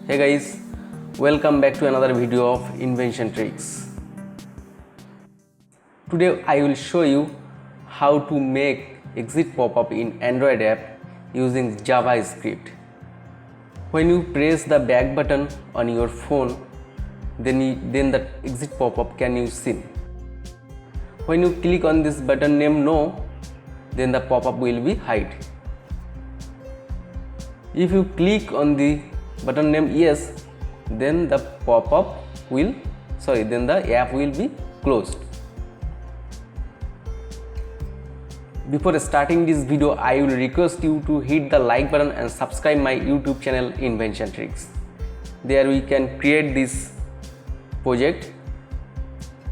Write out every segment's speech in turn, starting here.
Hey guys, welcome back to another video of Invention Tricks. Today I will show you how to make exit pop-up in Android app using JavaScript. When you press the back button on your phone, then the exit pop-up can be seen. When you click on this button name No, then the pop-up will be hide. If you click on the button name Yes, then the app will be closed. Before starting this video, I will request you to hit the like button and subscribe my YouTube channel Invention Tricks. There we can create this project.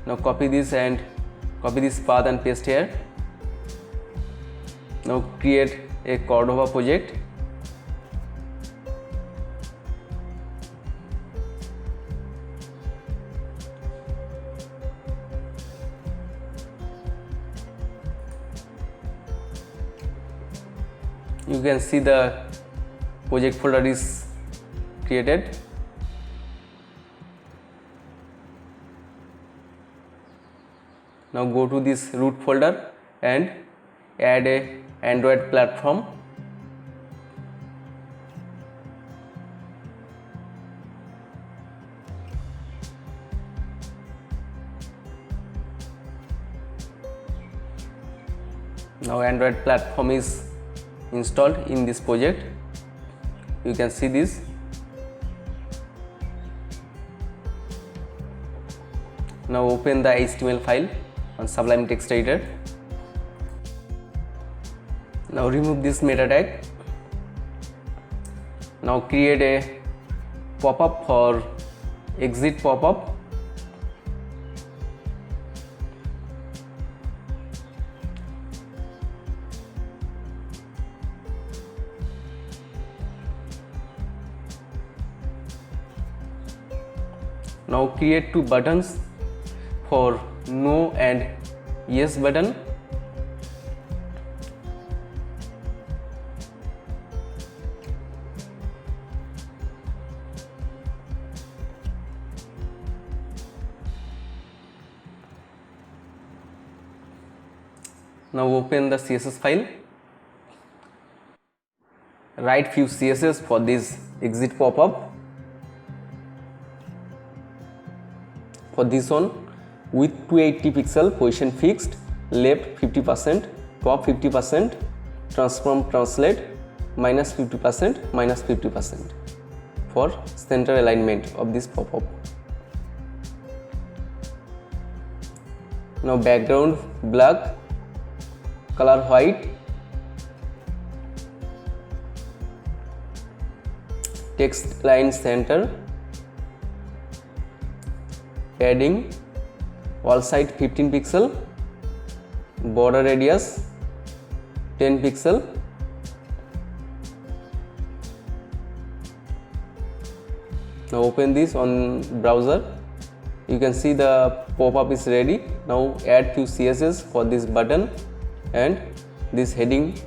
Now copy this path and paste here. Now create a Cordova project. You can see the project folder is created. Now go to this root folder and add a Android platform. Now Android platform is installed in this project. You can see this. Now open the HTML file on Sublime Text Editor. Now remove this meta tag. Now create a pop-up for exit pop-up. Now create two buttons for No and Yes button. Now open the CSS file. Write few CSS for this exit pop-up. For this one, with 280 pixel, position fixed, left 50%, top 50%, transform translate, minus 50%, minus 50% for center alignment of this pop-up. Now background black, color white, text line center, padding all side 15 pixel, border radius 10 pixel. Now open this on browser. You can see the pop-up is ready. Now add few CSS for this button and this heading.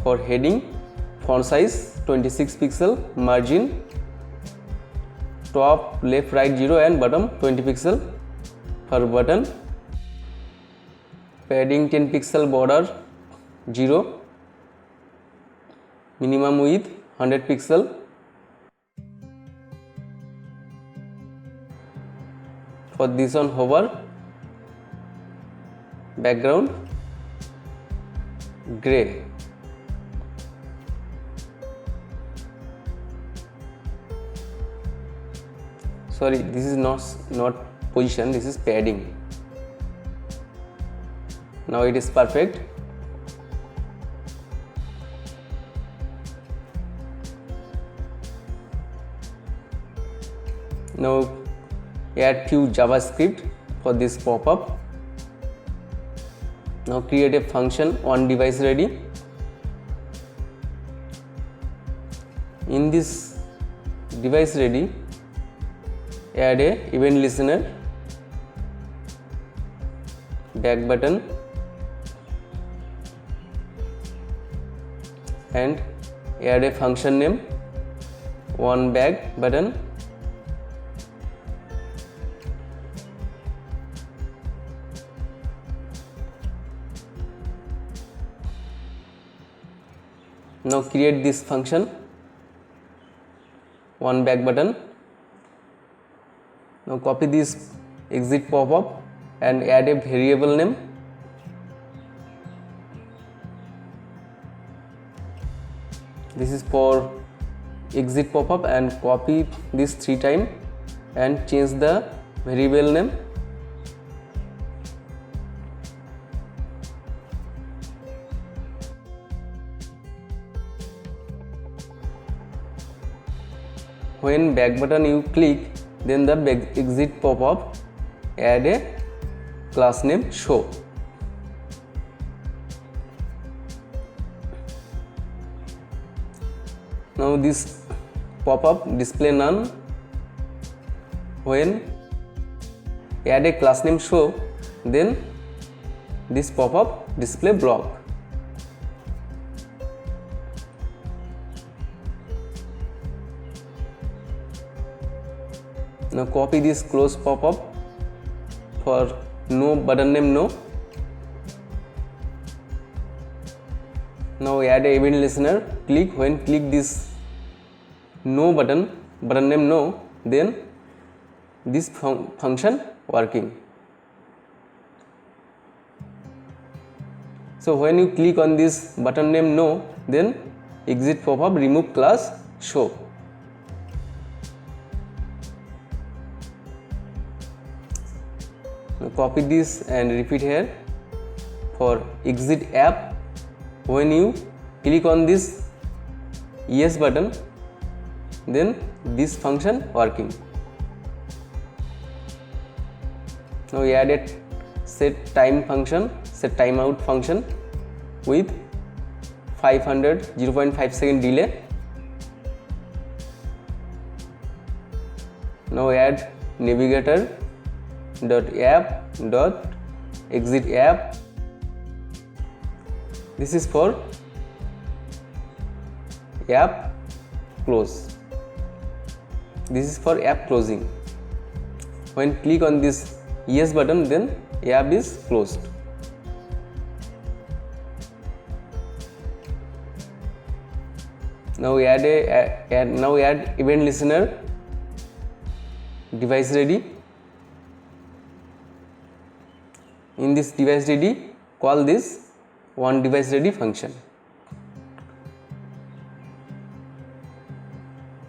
For heading, font size 26 pixel, margin top left right 0 and bottom 20 pixel per button, padding 10 pixel, border 0, minimum width 100 pixel. For this one hover, background gray. Sorry, this is not position, this is padding. Now it is perfect. Now add few JavaScript for this pop-up. Now create a function on device ready. In this device ready, add a event listener, back button and add a function name one back button. Now create this function, one back button. Now copy this exit pop-up and add a variable name. This is for exit pop-up, and copy this 3 times and change the variable name. When back button you click, then the back exit pop-up, add a class name show. Now this pop-up display none. When add a class name show, then this pop-up display block. Now copy this close pop-up for no button name no. Now add a event listener. When click this no button name no, then this function working. So when you click on this button name no, then exit pop-up remove class show. Now copy this and repeat here. For exit app, when you click on this yes button, then this function working. Now we added set time function, set timeout function with 0.5 second delay. Now add navigator dot app dot exit app. This is for app close. This is for app closing. When click on this yes button, then app is closed. Now we add event listener device ready. In this device ready, call this one device ready function.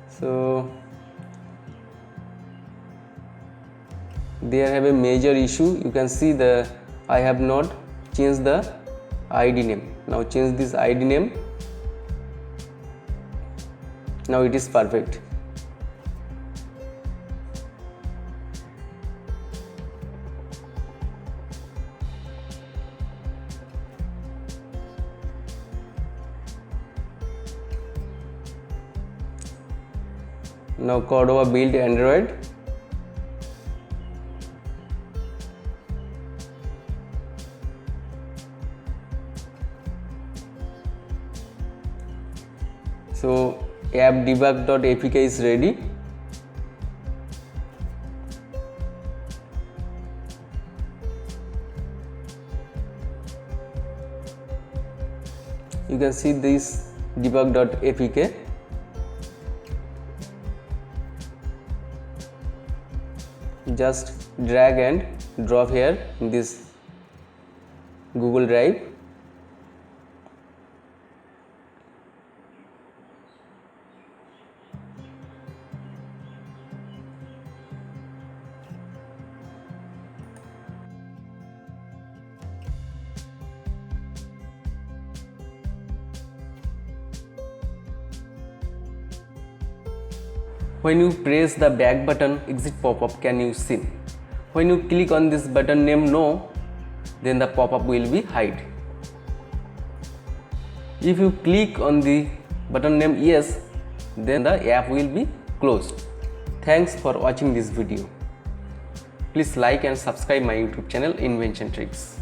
So there have a major issue. You can see I have not changed the ID name. Now change this ID name. Now it is perfect. Now Cordova build Android. So app debug.apk is ready. You can see this debug.apk. Just drag and drop here in this Google Drive. When you press the back button, exit pop-up can be seen. When you click on this button name no, then the pop-up will be hide. If you click on the button name yes, then the app will be closed. Thanks for watching this video. Please like and subscribe my YouTube channel Invention Tricks.